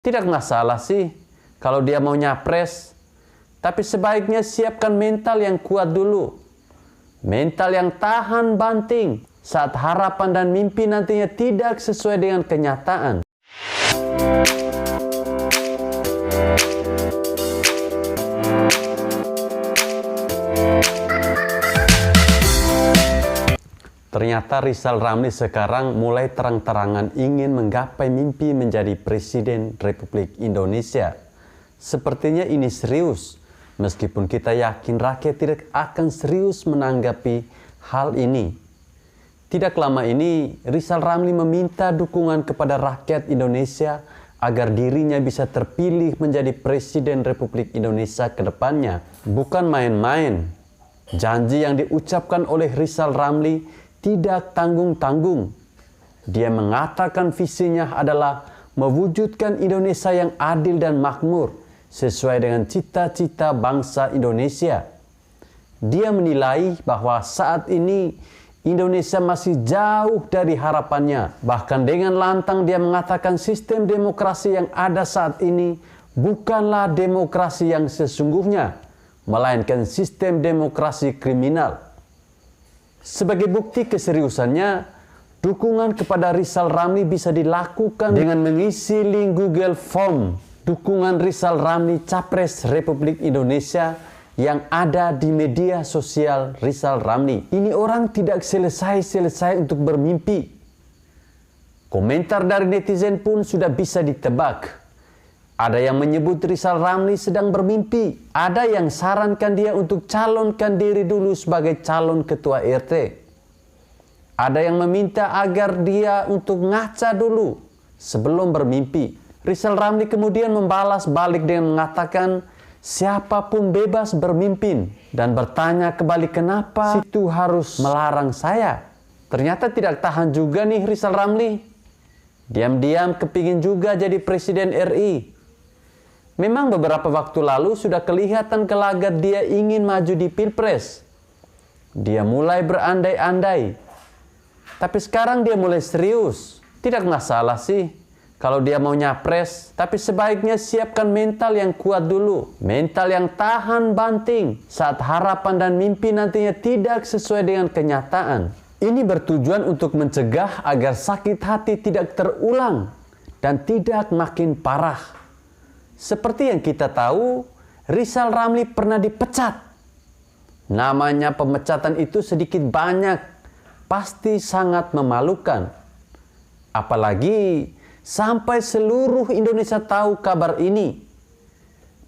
Tidak masalah sih kalau dia mau nyapres, tapi sebaiknya siapkan mental yang kuat dulu. Mental yang tahan banting saat harapan dan mimpi nantinya tidak sesuai dengan kenyataan. Ternyata Rizal Ramli sekarang mulai terang-terangan ingin menggapai mimpi menjadi Presiden Republik Indonesia. Sepertinya ini serius, meskipun kita yakin rakyat tidak akan serius menanggapi hal ini. Tidak lama ini, Rizal Ramli meminta dukungan kepada rakyat Indonesia agar dirinya bisa terpilih menjadi Presiden Republik Indonesia ke depannya. Bukan main-main. Janji yang diucapkan oleh Rizal Ramli tidak tanggung-tanggung. Dia mengatakan visinya adalah mewujudkan Indonesia yang adil dan makmur sesuai dengan cita-cita bangsa Indonesia. Dia menilai bahwa saat ini Indonesia masih jauh dari harapannya. Bahkan dengan lantang dia mengatakan sistem demokrasi yang ada saat ini bukanlah demokrasi yang sesungguhnya, melainkan sistem demokrasi kriminal. Sebagai bukti keseriusannya, dukungan kepada Rizal Ramli bisa dilakukan dengan mengisi link Google Form dukungan Rizal Ramli Capres Republik Indonesia yang ada di media sosial Rizal Ramli. Ini orang tidak selesai-selesai untuk bermimpi. Komentar dari netizen pun sudah bisa ditebak. Ada yang menyebut Rizal Ramli sedang bermimpi. Ada yang sarankan dia untuk calonkan diri dulu sebagai calon ketua RT. Ada yang meminta agar dia untuk ngaca dulu sebelum bermimpi. Rizal Ramli kemudian membalas balik dengan mengatakan siapapun bebas bermimpi dan bertanya kembali kenapa situ harus melarang saya. Ternyata tidak tahan juga nih Rizal Ramli. Diam-diam kepingin juga jadi Presiden RI. Memang beberapa waktu lalu sudah kelihatan gelagat dia ingin maju di Pilpres. Dia mulai berandai-andai. Tapi sekarang dia mulai serius. Tidak masalah sih kalau dia mau nyapres, tapi sebaiknya siapkan mental yang kuat dulu. Mental yang tahan banting saat harapan dan mimpi nantinya tidak sesuai dengan kenyataan. Ini bertujuan untuk mencegah agar sakit hati tidak terulang dan tidak makin parah. Seperti yang kita tahu, Rizal Ramli pernah dipecat. Namanya pemecatan itu sedikit banyak, pasti sangat memalukan. Apalagi sampai seluruh Indonesia tahu kabar ini.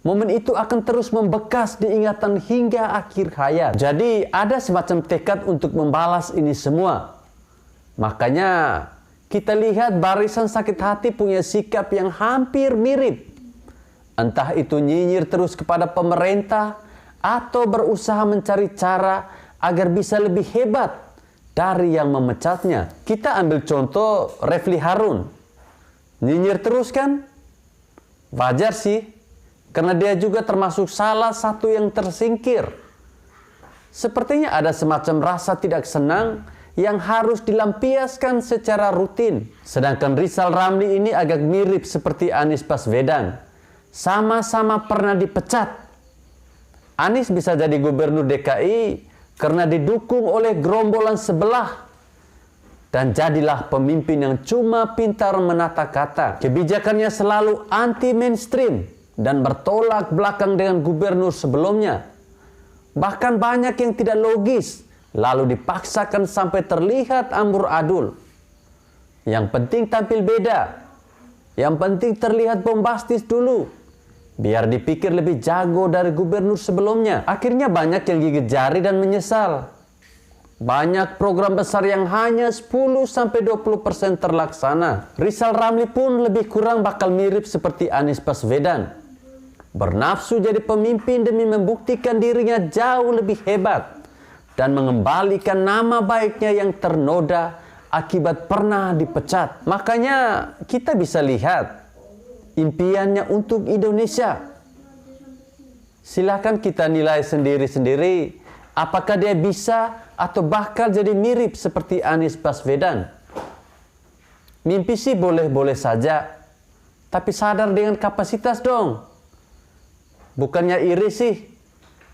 Momen itu akan terus membekas diingatan hingga akhir hayat. Jadi ada semacam tekad untuk membalas ini semua. Makanya kita lihat barisan sakit hati punya sikap yang hampir mirip. Entah itu nyinyir terus kepada pemerintah atau berusaha mencari cara agar bisa lebih hebat dari yang memecatnya. Kita ambil contoh Refli Harun. Nyinyir terus kan? Wajar sih, karena dia juga termasuk salah satu yang tersingkir. Sepertinya ada semacam rasa tidak senang yang harus dilampiaskan secara rutin. Sedangkan Rizal Ramli ini agak mirip seperti Anies Baswedan. Sama-sama pernah dipecat. Anies bisa jadi gubernur DKI karena didukung oleh gerombolan sebelah. Dan jadilah pemimpin yang cuma pintar menata kata. Kebijakannya selalu anti-mainstream dan bertolak belakang dengan gubernur sebelumnya. Bahkan banyak yang tidak logis, lalu dipaksakan sampai terlihat amburadul. Yang penting tampil beda. Yang penting terlihat bombastis dulu. Biar dipikir lebih jago dari gubernur sebelumnya. Akhirnya banyak yang gigit jari dan menyesal. Banyak program besar yang hanya 10-20% terlaksana. Rizal Ramli pun lebih kurang bakal mirip seperti Anies Baswedan. Bernafsu jadi pemimpin demi membuktikan dirinya jauh lebih hebat. Dan mengembalikan nama baiknya yang ternoda akibat pernah dipecat. Makanya kita bisa lihat impiannya untuk Indonesia. Silahkan kita nilai sendiri-sendiri apakah dia bisa atau bakal jadi mirip seperti Anies Baswedan. Mimpi sih boleh-boleh saja, tapi sadar dengan kapasitas dong. Bukannya iri sih,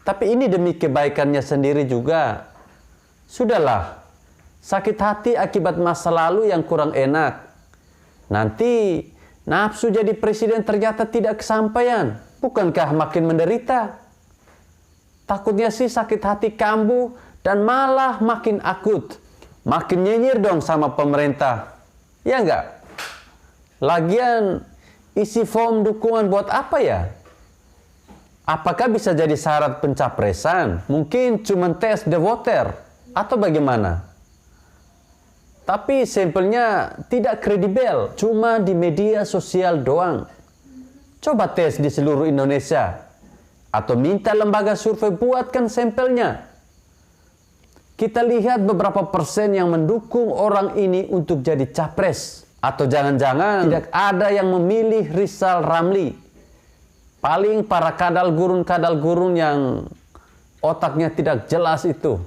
tapi ini demi kebaikannya sendiri juga. Sudahlah, sakit hati akibat masa lalu yang kurang enak. Nanti nafsu jadi presiden ternyata tidak kesampaian. Bukankah makin menderita? Takutnya sih sakit hati kambuh dan malah makin akut. Makin nyinyir dong sama pemerintah. Ya enggak? Lagian isi form dukungan buat apa ya? Apakah bisa jadi syarat pencapresan? Mungkin cuma tes the water atau bagaimana? Tapi sampelnya tidak kredibel, cuma di media sosial doang. Coba tes di seluruh Indonesia. Atau minta lembaga survei buatkan sampelnya. Kita lihat beberapa persen yang mendukung orang ini untuk jadi capres. Atau jangan-jangan tidak ada yang memilih Rizal Ramli. Paling para kadal gurun yang otaknya tidak jelas itu.